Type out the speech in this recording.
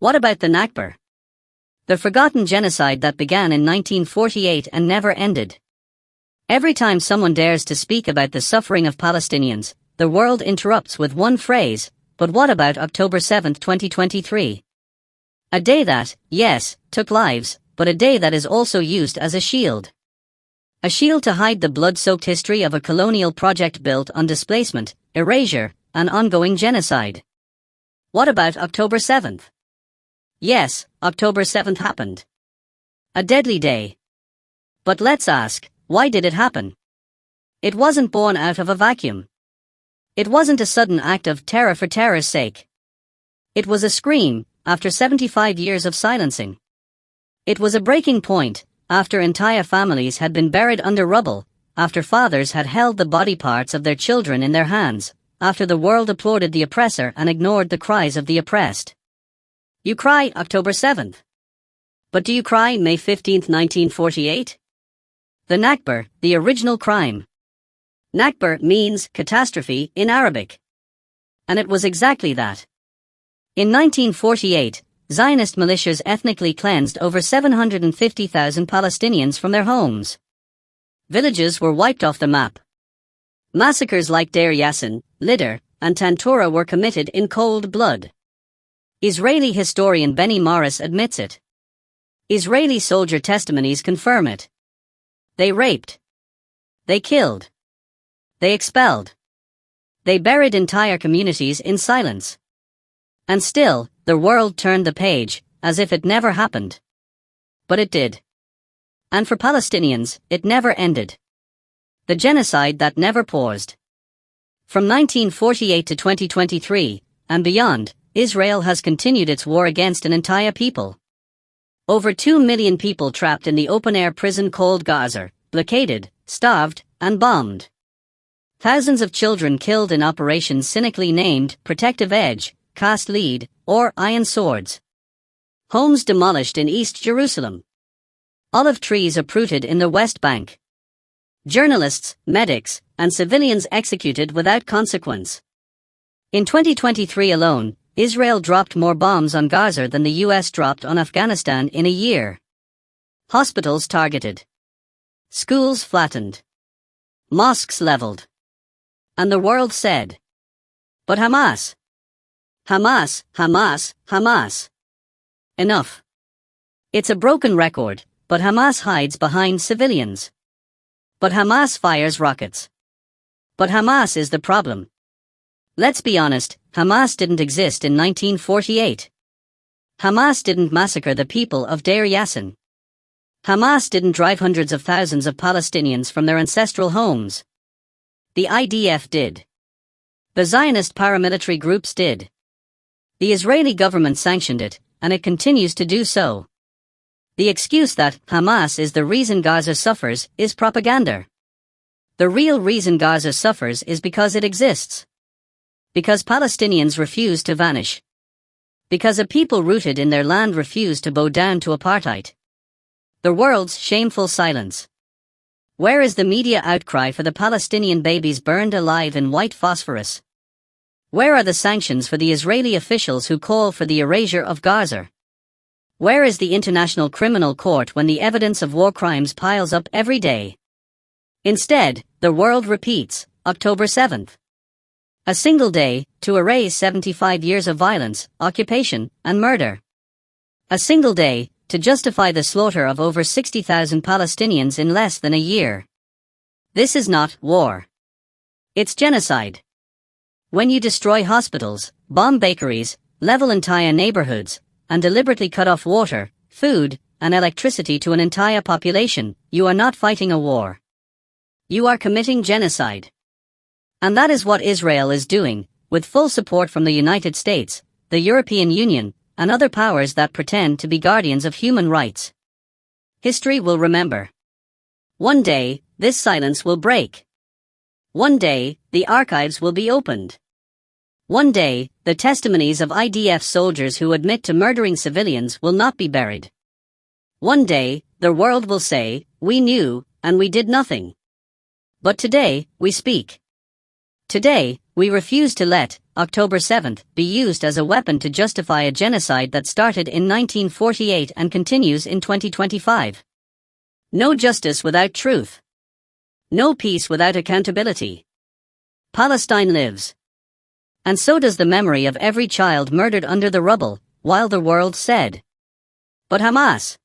What about the Nakba? The forgotten genocide that began in 1948 and never ended. Every time someone dares to speak about the suffering of Palestinians, the world interrupts with one phrase, but what about October 7, 2023? A day that, yes, took lives, but a day that is also used as a shield. A shield to hide the blood-soaked history of a colonial project built on displacement, erasure, and ongoing genocide. What about October 7th? Yes, October 7th happened. A deadly day. But let's ask, why did it happen? It wasn't born out of a vacuum. It wasn't a sudden act of terror for terror's sake. It was a scream, after 75 years of silencing. It was a breaking point, after entire families had been buried under rubble, after fathers had held the body parts of their children in their hands, after the world applauded the oppressor and ignored the cries of the oppressed. You cry October 7th. But do you cry May 15, 1948? The Nakba, the original crime. Nakba means catastrophe in Arabic. And it was exactly that. In 1948, Zionist militias ethnically cleansed over 750,000 Palestinians from their homes. Villages were wiped off the map. Massacres like Deir Yassin, Lider, and Tantura were committed in cold blood. Israeli historian Benny Morris admits it. Israeli soldier testimonies confirm it. They raped. They killed. They expelled. They buried entire communities in silence. And still, the world turned the page, as if it never happened. But it did. And for Palestinians, it never ended. The genocide that never paused. From 1948 to 2023, and beyond, Israel has continued its war against an entire people. Over 2 million people trapped in the open-air prison called Gaza, blockaded, starved, and bombed. Thousands of children killed in operations cynically named Protective Edge, Cast Lead, or Iron Swords. Homes demolished in East Jerusalem. Olive trees uprooted in the West Bank. Journalists, medics, and civilians executed without consequence. In 2023 alone, Israel dropped more bombs on Gaza than the US dropped on Afghanistan in a year. Hospitals targeted. Schools flattened. Mosques leveled. And the world said, but Hamas. Hamas, Hamas, Hamas. Enough. It's a broken record, but Hamas hides behind civilians. But Hamas fires rockets. But Hamas is the problem. Let's be honest, Hamas didn't exist in 1948. Hamas didn't massacre the people of Deir Yassin. Hamas didn't drive hundreds of thousands of Palestinians from their ancestral homes. The IDF did. The Zionist paramilitary groups did. The Israeli government sanctioned it, and it continues to do so. The excuse that Hamas is the reason Gaza suffers is propaganda. The real reason Gaza suffers is because it exists. Because Palestinians refuse to vanish. Because a people rooted in their land refuse to bow down to apartheid. The world's shameful silence. Where is the media outcry for the Palestinian babies burned alive in white phosphorus? Where are the sanctions for the Israeli officials who call for the erasure of Gaza? Where is the International Criminal Court when the evidence of war crimes piles up every day? Instead, the world repeats, October 7th. A single day, to erase 75 years of violence, occupation, and murder. A single day, to justify the slaughter of over 60,000 Palestinians in less than a year. This is not war. It's genocide. When you destroy hospitals, bomb bakeries, level entire neighborhoods, and deliberately cut off water, food, and electricity to an entire population, you are not fighting a war. You are committing genocide. And that is what Israel is doing, with full support from the United States, the European Union, and other powers that pretend to be guardians of human rights. History will remember. One day, this silence will break. One day, the archives will be opened. One day, the testimonies of IDF soldiers who admit to murdering civilians will not be buried. One day, the world will say, we knew, and we did nothing. But today, we speak. Today, We refuse to let October 7th be used as a weapon to justify a genocide that started in 1948 and continues in 2025. No justice without truth. No peace without accountability. Palestine lives. And so does the memory of every child murdered under the rubble, while the world said. But Hamas,